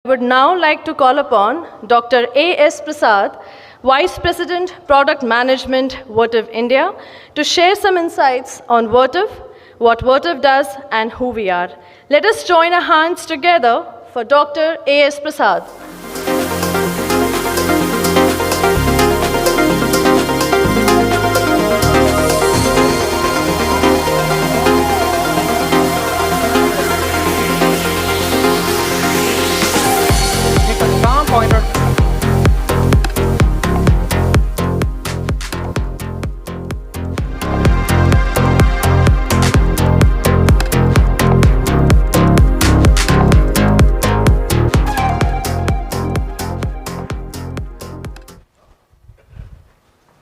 I would now like to call upon Dr. A.S. Prasad, Vice President, Product Management, Verve India, to share some insights on Verve, what Verve does, and who we are. Let us join our hands together for Dr. A.S. Prasad.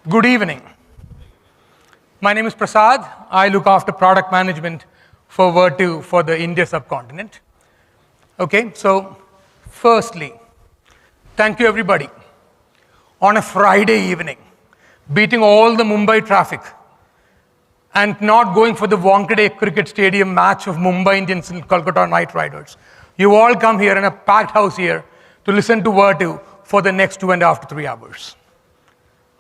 Good evening. My name is Prasad. I look after product management for Verve for the India subcontinent. Okay, so firstly, thank you everybody. On a Friday evening, beating all the Mumbai traffic and not going for the Wankhede Cricket Stadium match of Mumbai Indians and Kolkata Knight Riders. You all come here in a packed house here to listen to Verve for the next 2.5 to 3 hours.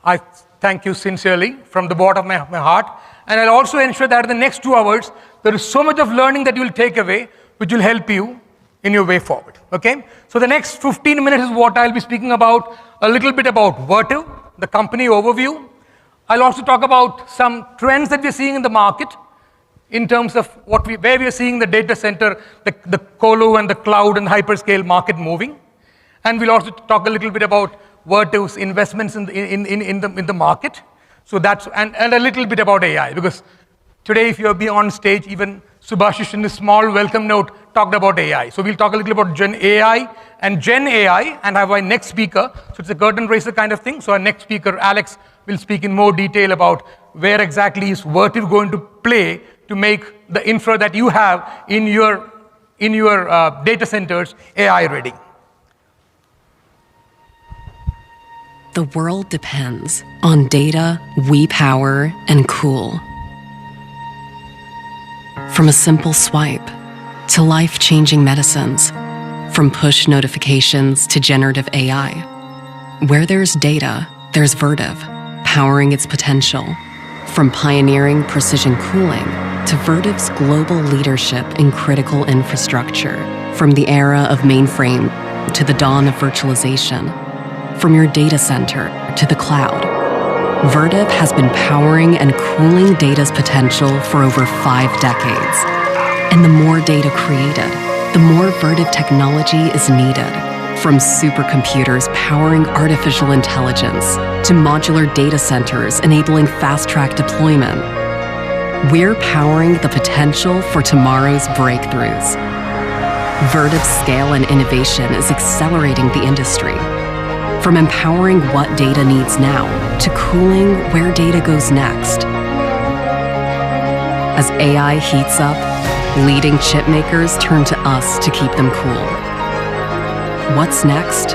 I thank you sincerely from the bottom of my heart. And I'll also ensure that in the next 2 hours, there is so much of learning that you will take away, which will help you in your way forward, okay? So the next 15 minutes is what I'll be speaking about, a little bit about Verve, the company overview. I'll also talk about some trends that we're seeing in the market in terms of where we are seeing the data center, the colo and the cloud and hyperscale market moving. And we'll also talk a little bit about Verve's investments in the market. So that's, and a little bit about AI, because today if you'll be on stage, even Subhashish in a small welcome note talked about AI. So we'll talk a little about Gen AI, and have our next speaker. So it's a curtain raiser kind of thing. So our next speaker, Alex, will speak in more detail about where exactly is Verve going to play to make the infra that you have in your data centers AI ready. The world depends on data we power and cool. From a simple swipe to life-changing medicines, from push notifications to generative AI. Where there's data, there's Verve, powering its potential. From pioneering precision cooling to Verve's global leadership in critical infrastructure. From the era of mainframe to the dawn of virtualization. From your data center to the cloud, Verve has been powering and cooling data's potential for over 5 decades. And the more data created, the more Verve technology is needed. From supercomputers powering artificial intelligence to modular data centers enabling fast-track deployment, we're powering the potential for tomorrow's breakthroughs. Verve's scale and innovation is accelerating the industry. From empowering what data needs now to cooling where data goes next. As AI heats up, leading chip makers turn to us to keep them cool. What's next?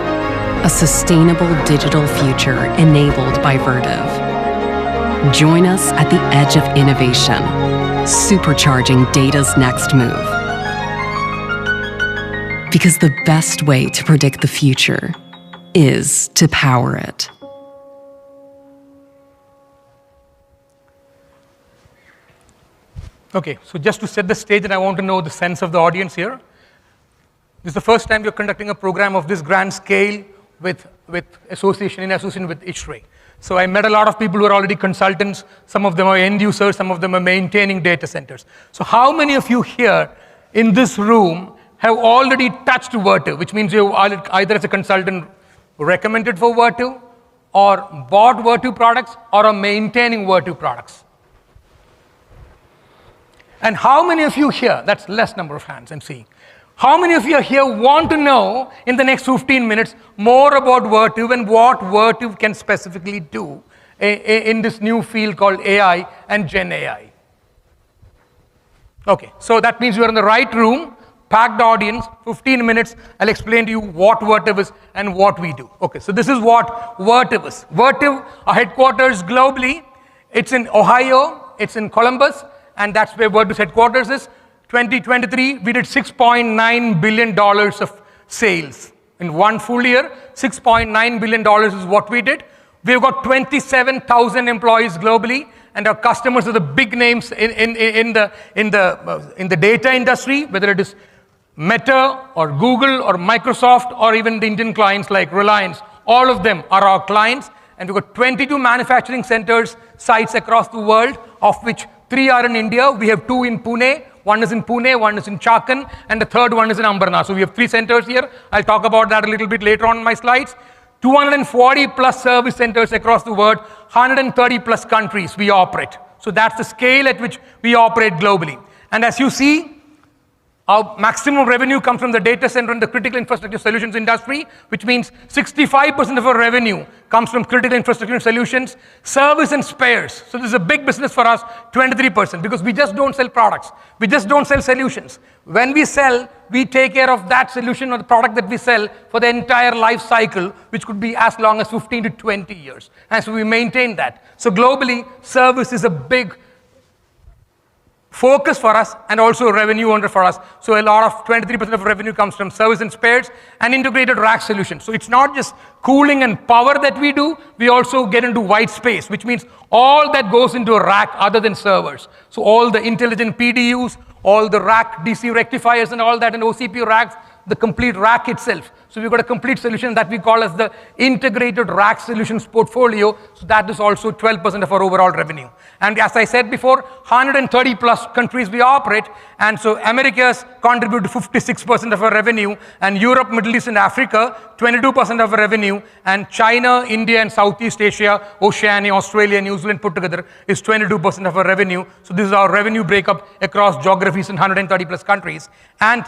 A sustainable digital future enabled by Verve. Join us at the edge of innovation, supercharging data's next move. Because the best way to predict the future is to power it. Okay, so just to set the stage, and I want to know the sense of the audience here. This is the first time we're conducting a program of this grand scale with association with ISRE. So I met a lot of people who are already consultants. Some of them are end users, some of them are maintaining data centers. So how many of you here in this room have already touched Verve, which means you either as a consultant recommended for Verve, or bought Verve products, or are maintaining Verve products? And how many of you here, that's less number of hands I'm seeing, how many of you here want to know in the next 15 minutes more about Verve and what Verve can specifically do in this new field called AI and Gen AI? Okay, so that means you're in the right room. Packed audience, 15 minutes, I'll explain to you what Verve is and what we do. Okay, so this is what Verve is. Verve, our headquarters globally, it's in Ohio, it's in Columbus, and that's where Verve's headquarters is. 2023, we did $6.9 billion of sales. In one full year, $6.9 billion is what we did. We've got 27,000 employees globally, and our customers are the big names in the data industry, whether it is Meta or Google or Microsoft or even the Indian clients like Reliance. All of them are our clients, and we've got 22 manufacturing centers, sites across the world, of which 3 are in India. We have 2 in Pune. One is in Pune, one is in Chakan, and the third one is in Ambernath. So we have 3 centers here. I'll talk about that a little bit later on in my slides. 240 plus service centers across the world, 130 plus countries we operate. So that's the scale at which we operate globally. And as you see, our maximum revenue comes from the data center and the critical infrastructure solutions industry, which means 65% of our revenue comes from critical infrastructure solutions, service and spares. So this is a big business for us, 23%, because we just don't sell products. We just don't sell solutions. When we sell, we take care of that solution or the product that we sell for the entire life cycle, which could be as long as 15 to 20 years. And so we maintain that. So globally, service is a big focus for us and also a revenue earner for us. So a lot of 23% of revenue comes from service and spares and integrated rack solutions. So it's not just cooling and power that we do, we also get into white space, which means all that goes into a rack other than servers. So all the intelligent PDUs, all the rack DC rectifiers and all that, and OCP racks, the complete rack itself. So we've got a complete solution that we call as the integrated rack solutions portfolio. So that is also 12% of our overall revenue. And as I said before, 130 plus countries we operate. And so Americas contribute to 56% of our revenue, and Europe, Middle East and Africa, 22% of our revenue, and China, India and Southeast Asia, Oceania, Australia, New Zealand put together is 22% of our revenue. So this is our revenue breakup across geographies in 130 plus countries. And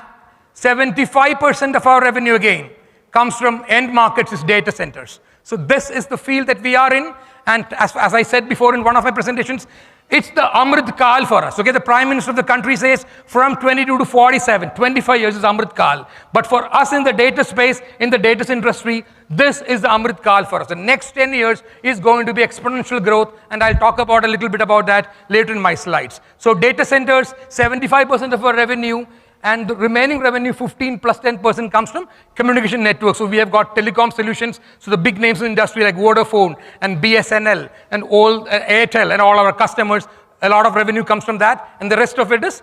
75% of our revenue again comes from end markets is data centers. So this is the field that we are in, and as I said before in one of my presentations, it's the Amrit Kal for us. Okay, the Prime Minister of the country says from 22 to 47, 25 years is Amrit Kal. But for us in the data space, in the data industry, this is the Amrit Kal for us. The next 10 years is going to be exponential growth, and I'll talk about a little bit about that later in my slides. So data centers, 75% of our revenue, and the remaining revenue, 15 plus 10%, comes from communication networks. So we have got telecom solutions. So the big names in the industry like Vodafone and BSNL and all Airtel and all our customers, a lot of revenue comes from that. And the rest of it is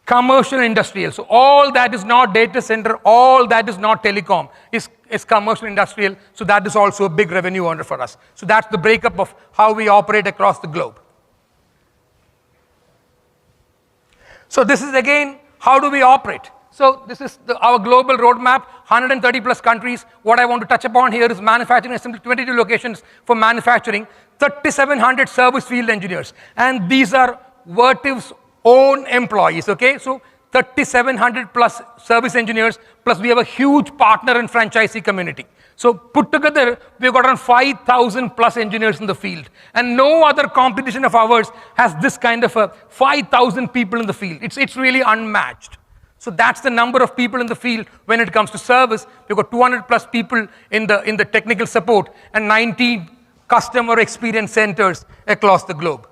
commercial industrial. So all that is not data center, all that is not telecom, is commercial industrial. So that is also a big revenue earner for us. So that's the breakup of how we operate across the globe. So this is again, how do we operate? So this is our global roadmap, 130 plus countries. What I want to touch upon here is manufacturing assembly, 22 locations for manufacturing, 3,700 service field engineers. And these are Vertive's own employees, okay? So 3,700 plus service engineers, plus we have a huge partner and franchisee community. So put together, we've got around 5,000 plus engineers in the field. And no other competition of ours has this kind of a 5,000 people in the field. It's really unmatched. So that's the number of people in the field when it comes to service. We've got 200 plus people in the technical support and 90 customer experience centers across the globe.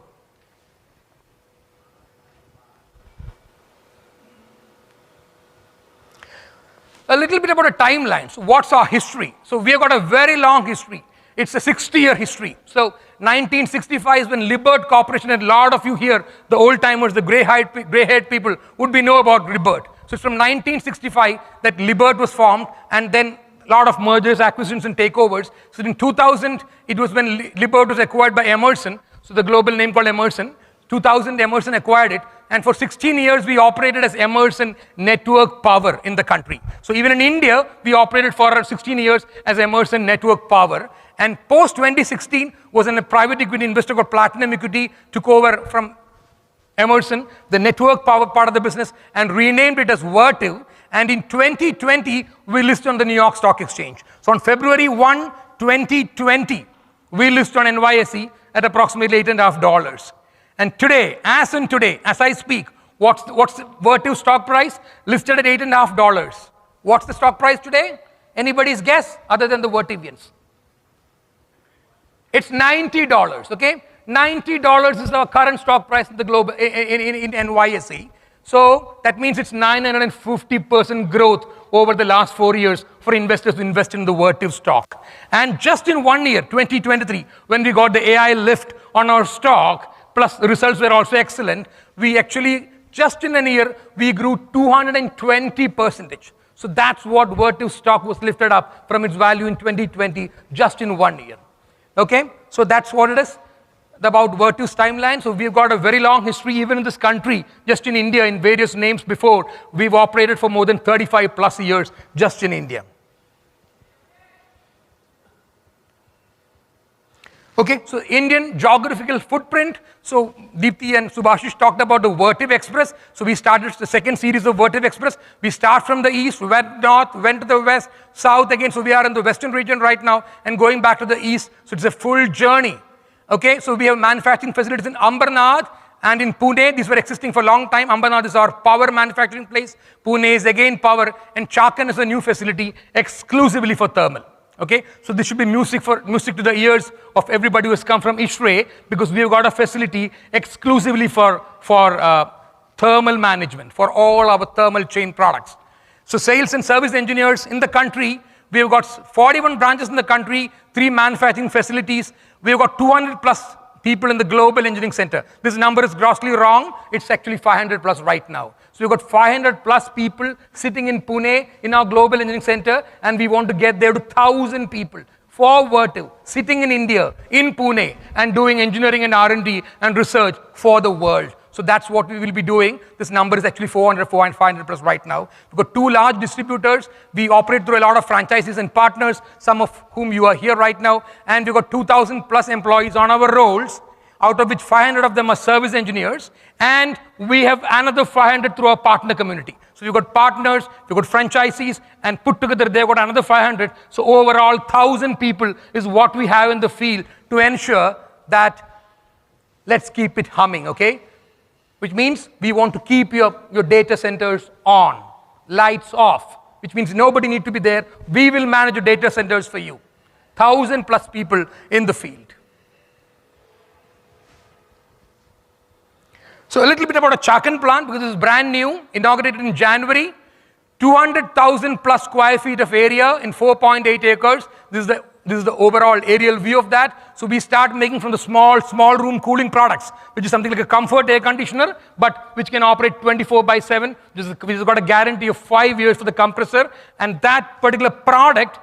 A little bit about a timeline. So what's our history? So we have got a very long history. It's a 60-year history. So 1965 is when Libbert Corporation, and a lot of you here, the old timers, the gray-haired people, would be know about Libbert. So it's from 1965 that Libbert was formed, and then a lot of mergers, acquisitions, and takeovers. So in 2000, it was when Libbert was acquired by Emerson. So the global name called Emerson. 2000, Emerson acquired it. And for 16 years, we operated as Emerson Network Power in the country. So even in India, we operated for 16 years as Emerson Network Power. And post 2016 was in a private equity investor called Platinum Equity, took over from Emerson, the network power part of the business, and renamed it as Vertive. And in 2020, we listed on the New York Stock Exchange. So on February 1, 2020, we listed on NYSE at approximately $8.50. And today, as I speak, what's the Vertive stock price? Listed at $8.50. What's the stock price today? Anybody's guess other than the Vertivians? It's $90, okay? $90 is our current stock price in the global in NYSE. So that means it's 950% growth over the last 4 years for investors to invest in the Verve stock. And just in 1 year, 2023, when we got the AI lift on our stock, plus the results were also excellent, we actually, just in a year, we grew 220%. So that's what Verve stock was lifted up from its value in 2020, just in 1 year. Okay, so that's what it is about Verve's timeline. So we've got a very long history, even in this country, just in India, in various names before. We've operated for more than 35 plus years just in India. Okay, so Indian geographical footprint. So Deepthi and Subhashish talked about the Verve Express. So we started the second series of Verve Express. We start from the east, went north, went to the west, south again. So we are in the western region right now and going back to the east. So it's a full journey. Okay, so we have manufacturing facilities in Ambernath and in Pune. These were existing for a long time. Ambernath is our power manufacturing place. Pune is again power. And Chakan is a new facility exclusively for thermal. Okay, so this should be music to the ears of everybody who has come from ISRE, because we have got a facility exclusively for thermal management, for all our thermal chain products. So sales and service engineers in the country, we have got 41 branches in the country, 3 manufacturing facilities. We have got 200 plus people in the Global Engineering Center. This number is grossly wrong. It's actually 500 plus right now. So we've got 500 plus people sitting in Pune in our Global Engineering Center, and we want to get there to 1,000 people for Verve, sitting in India, in Pune, and doing engineering and R&D and research for the world. So that's what we will be doing. This number is actually 400, 500 plus right now. We've got 2 large distributors. We operate through a lot of franchises and partners, some of whom you are here right now. And we've got 2,000 plus employees on our rolls, out of which 500 of them are service engineers. And we have another 500 through our partner community. So we've got partners, we've got franchisees, and put together they've got another 500. So overall, 1,000 people is what we have in the field to ensure that let's keep it humming, okay? Which means we want to keep your data centers on, lights off, which means nobody need to be there. We will manage your data centers for you. 1,000 plus people in the field. So a little bit about a Chakan plant, because this is brand new, inaugurated in January. 200,000 plus square feet of area in 4.8 acres. This is the overall aerial view of that. So we start making from the small room cooling products, which is something like a comfort air conditioner, but which can operate 24/7. Which has got a guarantee of 5 years for the compressor. And that particular product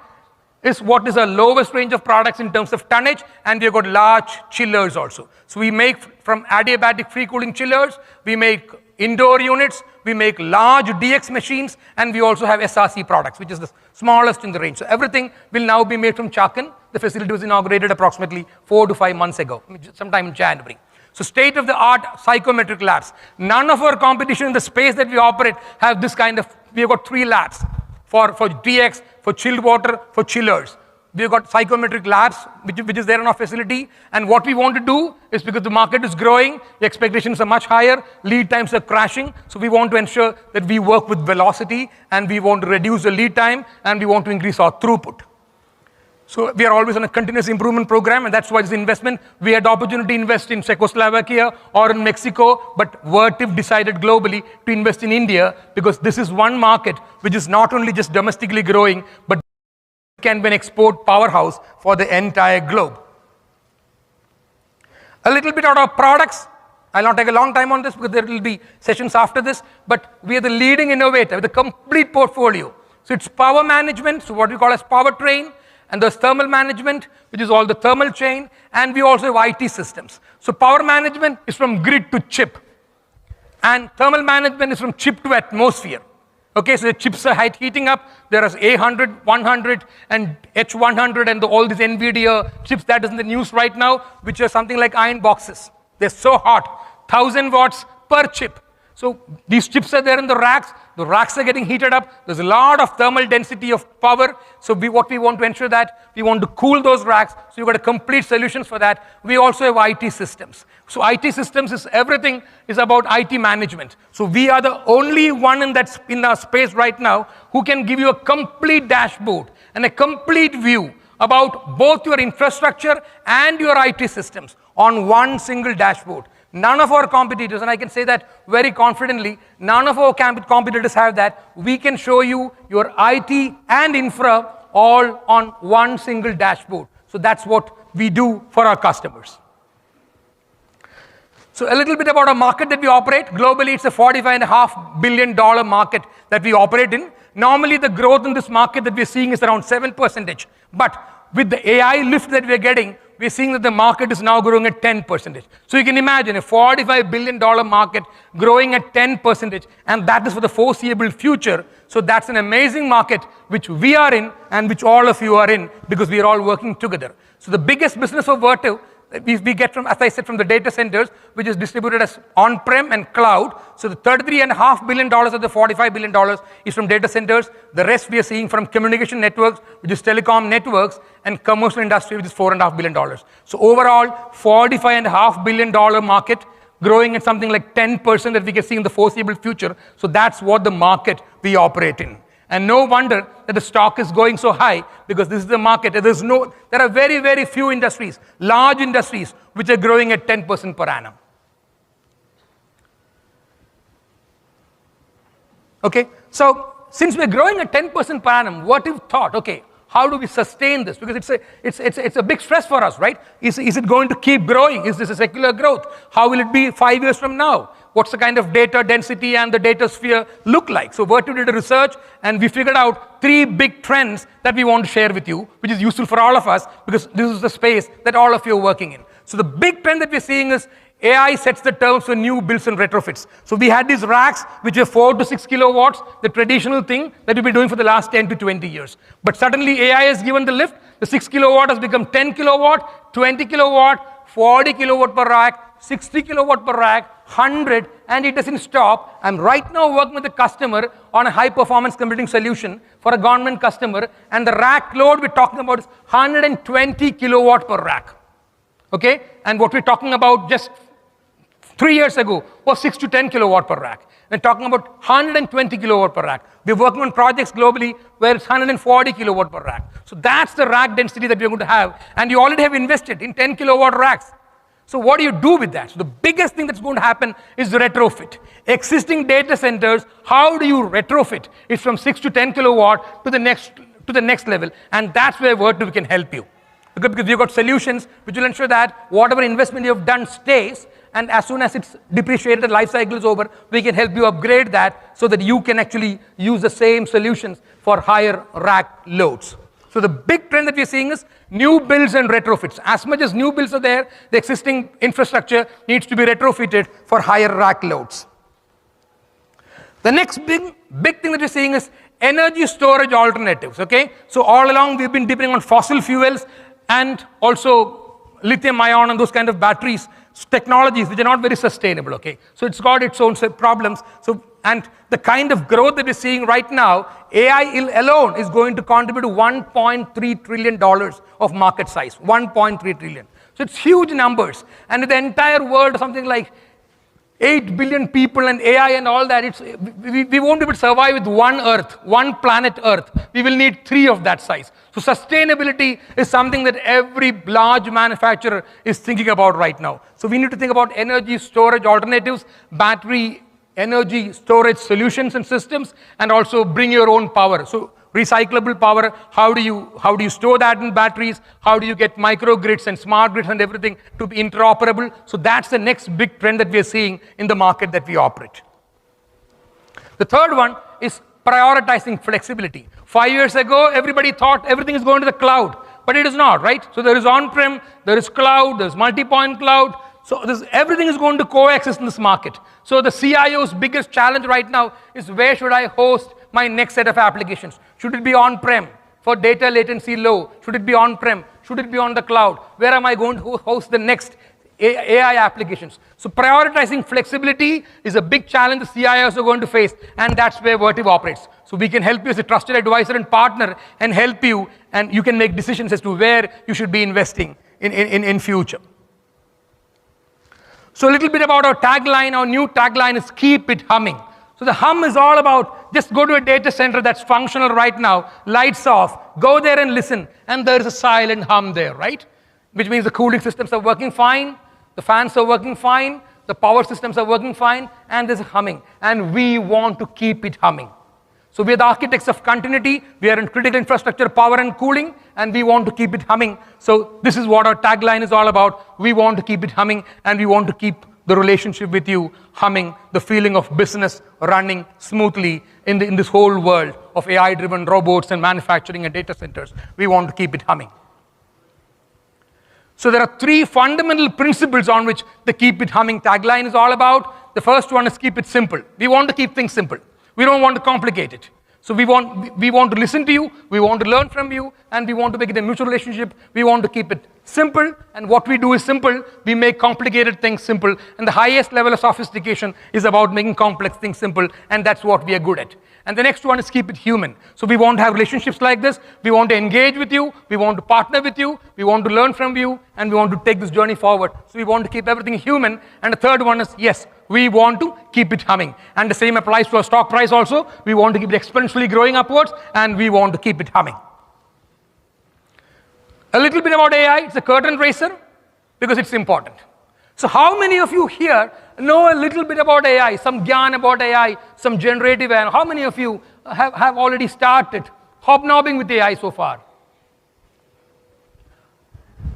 is what is our lowest range of products in terms of tonnage, and we've got large chillers also. So we make from adiabatic free cooling chillers, we make indoor units, we make large DX machines, and we also have SRC products, which is the smallest in the range. So everything will now be made from Chakan. The facility was inaugurated approximately 4 to 5 months ago, sometime in January. So state-of-the-art psychometric labs. None of our competition in the space that we operate have this kind of, we've got 3 labs for DX, for chilled water, for chillers. We've got psychometric labs, which is there in our facility. And what we want to do is, because the market is growing, the expectations are much higher, lead times are crashing. So we want to ensure that we work with velocity, and we want to reduce the lead time, and we want to increase our throughput. So we are always on a continuous improvement program, and that's why this investment, we had the opportunity to invest in Czechoslovakia or in Mexico, but Verve decided globally to invest in India, because this is one market which is not only just domestically growing, but can be an export powerhouse for the entire globe. A little bit about our products. I'll not take a long time on this because there will be sessions after this, but we are the leading innovator with a complete portfolio. So it's power management, so what we call as powertrain, and there's thermal management, which is all the thermal chain, and we also have IT systems. So power management is from grid to chip, and thermal management is from chip to atmosphere. Okay, so the chips are heating up. There is A100, 100, and H100, and all these NVIDIA chips that is in the news right now, which are something like iron boxes. They're so hot, 1,000 watts per chip. So these chips are there in the racks. The racks are getting heated up. There's a lot of thermal density of power. So what we want to ensure that we want to cool those racks. So you've got a complete solutions for that. We also have IT systems. So IT systems is everything is about IT management. So we are the only one in our space right now who can give you a complete dashboard and a complete view about both your infrastructure and your IT systems on one single dashboard. None of our competitors, and I can say that very confidently, none of our competitors have that. We can show you your IT and infra all on one single dashboard. So that's what we do for our customers. So a little bit about our market that we operate. Globally, it's a $45.5 billion market that we operate in. Normally, the growth in this market that we're seeing is around 7%. But with the AI lift that we're getting, we're seeing that the market is now growing at 10%. So you can imagine a $45 billion market growing at 10%, and that is for the foreseeable future. So that's an amazing market which we are in and which all of you are in, because we are all working together. So the biggest business of Verve we get from, as I said, from the data centers, which is distributed as on-prem and cloud. So the $33.5 billion of the $45 billion is from data centers. The rest we are seeing from communication networks, which is telecom networks, and commercial industry, which is $4.5 billion. So overall, $45.5 billion market, growing at something like 10% that we can see in the foreseeable future. So that's what the market we operate in. And no wonder that the stock is going so high, because this is the market. There are very, very few industries, large industries, which are growing at 10% per annum. Okay, so since we're growing at 10% per annum, what you've thought, okay, how do we sustain this? Because it's a big stress for us, right? Is it going to keep growing? Is this a secular growth? How will it be 5 years from now? What's the kind of data density and the data sphere look like? So Verve did a research, and we figured out 3 big trends that we want to share with you, which is useful for all of us, because this is the space that all of you are working in. So the big trend that we're seeing is AI sets the terms for new builds and retrofits. So we had these racks which are 4 to 6 kilowatts, the traditional thing that we've been doing for the last 10 to 20 years. But suddenly AI has given the lift. The 6 kilowatt has become 10 kilowatt, 20 kilowatt, 40 kilowatt per rack, 60 kilowatt per rack, 100, and it doesn't stop. I'm right now working with a customer on a high performance computing solution for a government customer, and the rack load we're talking about is 120 kilowatt per rack. Okay? And what we're talking about just 3 years ago was 6 to 10 kilowatt per rack. We're talking about 120 kilowatt per rack. We're working on projects globally where it's 140 kilowatt per rack. So that's the rack density that we're going to have. And you already have invested in 10 kilowatt racks. So what do you do with that? So the biggest thing that's going to happen is the retrofit. Existing data centers, how do you retrofit? It's from 6 to 10 kilowatt to the next level. And that's where Verve can help you. Because we've got solutions which will ensure that whatever investment you have done stays, and as soon as it's depreciated, life cycle is over, we can help you upgrade that so that you can actually use the same solutions for higher rack loads. So the big trend that we're seeing is new builds and retrofits. As much as new builds are there, the existing infrastructure needs to be retrofitted for higher rack loads. The next big thing that we're seeing is energy storage alternatives, okay? So all along we've been depending on fossil fuels and also lithium ion and those kind of batteries, technologies which are not very sustainable, okay? So it's got its own problems. And the kind of growth that we're seeing right now, AI alone is going to contribute to $1.3 trillion of market size, 1.3 trillion. So it's huge numbers. And in the entire world, something like 8 billion people and AI and all that, we won't be able to survive with one Earth, one planet Earth. We will need 3 of that size. So sustainability is something that every large manufacturer is thinking about right now. So we need to think about energy storage alternatives, battery energy storage solutions and systems, and also bring your own power. So recyclable power, how do you store that in batteries? How do you get microgrids and smart grids and everything to be interoperable? So that's the next big trend that we are seeing in the market that we operate. The third one is prioritizing flexibility. 5 years ago, everybody thought everything is going to the cloud, but it is not, right? So there is on-prem, there is cloud, there's multi-point cloud. So everything is going to coexist in this market. So the CIO's biggest challenge right now is, where should I host my next set of applications? Should it be on-prem for data latency low? Should it be on-prem? Should it be on the cloud? Where am I going to host the next AI applications? So prioritizing flexibility is a big challenge the CIOs are going to face, and that's where Verve operates. So we can help you as a trusted advisor and partner and help you, and you can make decisions as to where you should be investing in future. So a little bit about our tagline. Our new tagline is keep it humming. So the hum is all about just go to a data center that's functional right now, lights off, go there and listen, and there's a silent hum there, right? Which means the cooling systems are working fine, the fans are working fine, the power systems are working fine, and there's humming. And we want to keep it humming. So we are the architects of continuity. We are in critical infrastructure, power and cooling, and we want to keep it humming. So this is what our tagline is all about. We want to keep it humming, and we want to keep the relationship with you humming, the feeling of business running smoothly in this whole world of AI-driven robots and manufacturing and data centers. We want to keep it humming. So there are three fundamental principles on which the keep it humming tagline is all about. The first one is keep it simple. We want to keep things simple. We don't want to complicate it. So we want to listen to you, we want to learn from you, and we want to make it a mutual relationship. We want to keep it simple, and what we do is simple. We make complicated things simple, and the highest level of sophistication is about making complex things simple, and that's what we are good at. And the next one is keep it human. So we want to have relationships like this. We want to engage with you. We want to partner with you. We want to learn from you, and we want to take this journey forward. So we want to keep everything human. And the third one is, yes, we want to keep it humming. And the same applies to our stock price also. We want to keep it exponentially growing upwards, and we want to keep it humming. A little bit about AI. It's a curtain raiser because it's important. So how many of you here know a little bit about AI, some gyan about AI, some generative AI? How many of you have already started hobnobbing with AI so far?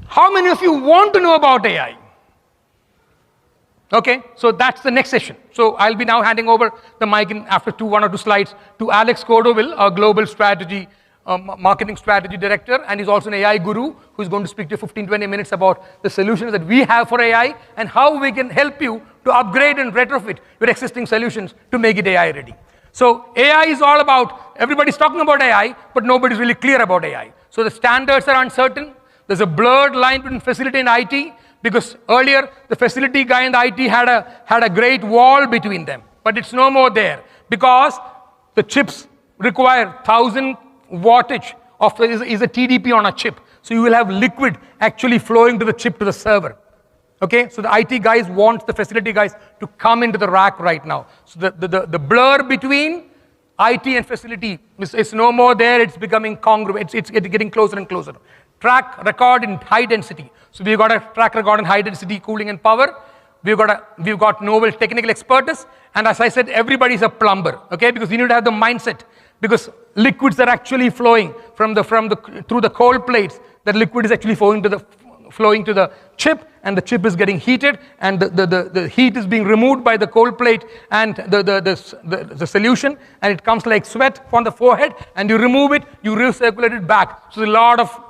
How many of you want to know about AI? Okay, so that's the next session. So I'll be now handing over the mic after one or two slides to Alex Cordoville, our global strategy, marketing strategy director, and he's also an AI guru who's going to speak to you 15-20 minutes about the solutions that we have for AI and how we can help you to upgrade and retrofit your existing solutions to make it AI ready. So AI is all about, everybody's talking about AI, but nobody's really clear about AI. So the standards are uncertain. There's a blurred line between facility and IT, because earlier the facility guy and the IT had a great wall between them, but it's no more there because the chips require 1,000 wattage is a TDP on a chip. So you will have liquid actually flowing to the chip to the server. Okay, so the IT guys want the facility guys to come into the rack right now. So the blur between IT and facility is no more there. It's becoming congruent. It's getting closer and closer. Track record in high density. So we've got a track record in high density cooling and power. We've got novel technical expertise. And as I said, everybody's a plumber. Okay, because you need to have the mindset. Because liquids are actually flowing through the cold plates. That liquid is actually flowing to the chip, and the chip is getting heated, and the heat is being removed by the cold plate and the solution, and it comes like sweat on the forehead, and you remove it, you recirculate it back. So there's a lot of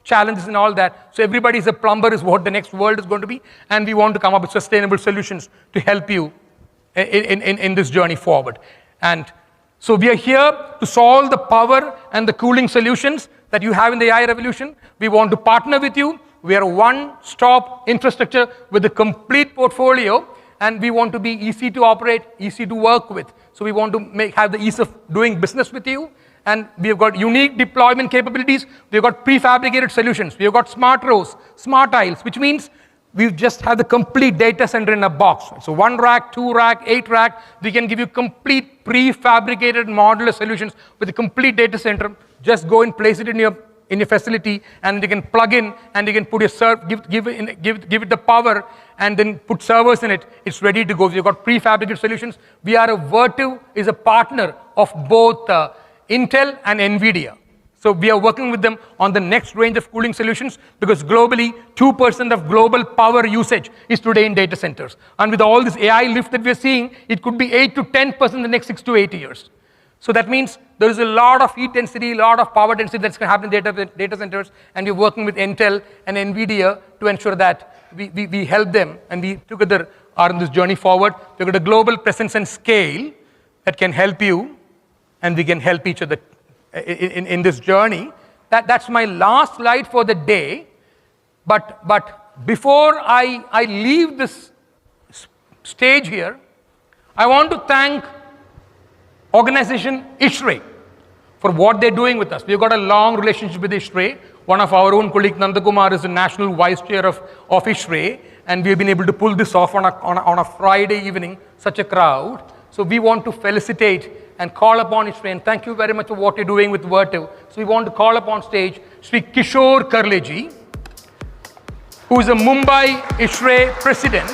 challenges and all that. So everybody is a plumber is what the next world is going to be, and we want to come up with sustainable solutions to help you in this journey forward. And so we are here to solve the power and the cooling solutions that you have in the AI revolution. We want to partner with you. We are a one-stop infrastructure with a complete portfolio, and we want to be easy to operate, easy to work with. So we want to have the ease of doing business with you, and we have got unique deployment capabilities. We've got prefabricated solutions. We have got smart rows, smart aisles, which means we just have the complete data center in a box. So 1 rack, 2 rack, 8 rack, we can give you complete prefabricated modular solutions with a complete data center. Just go and place it in your facility, and you can plug in, and you can put your give it the power, and then put servers in it. It's ready to go. We've got prefabricated solutions. Verve is a partner of both Intel and NVIDIA. So we are working with them on the next range of cooling solutions, because globally, 2% of global power usage is today in data centers. And with all this AI lift that we're seeing, it could be 8 to 10% in the next 6 to 8 years. So that means there is a lot of heat density, a lot of power density that's going to happen in data centers, and we're working with Intel and NVIDIA to ensure that we help them, and we together are in this journey forward. We've got a global presence and scale that can help you, and we can help each other in this journey. That's my last slide for the day. But before I leave this stage here, I want to thank organization ISHRE for what they're doing with us. We've got a long relationship with ISHRE. One of our own colleague, Nandakumar, is the national vice chair of ISHRE, and we've been able to pull this off on a Friday evening, such a crowd. So we want to felicitate and call upon ISHRE, and thank you very much for what you're doing with Verve. So we want to call upon stage Sri Kishore Karleji, who is a Mumbai ISHRE president,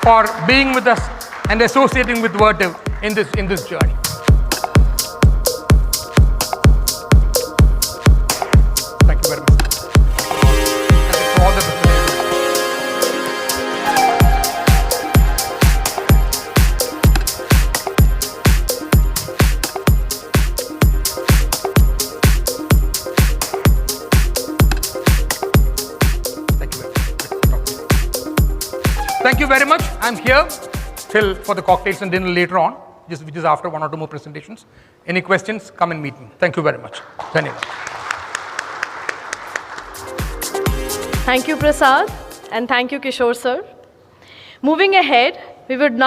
for being with us and associating with Verve in this journey. Thank you very much. And to all the Thank you very much. I'm here for the cocktails and dinner later on, which is after 1 or 2 more presentations. Any questions, come and meet me. Thank you very much. Dhanyavad. Thank you, Prasad, and thank you, Kishore sir. Moving ahead, we would now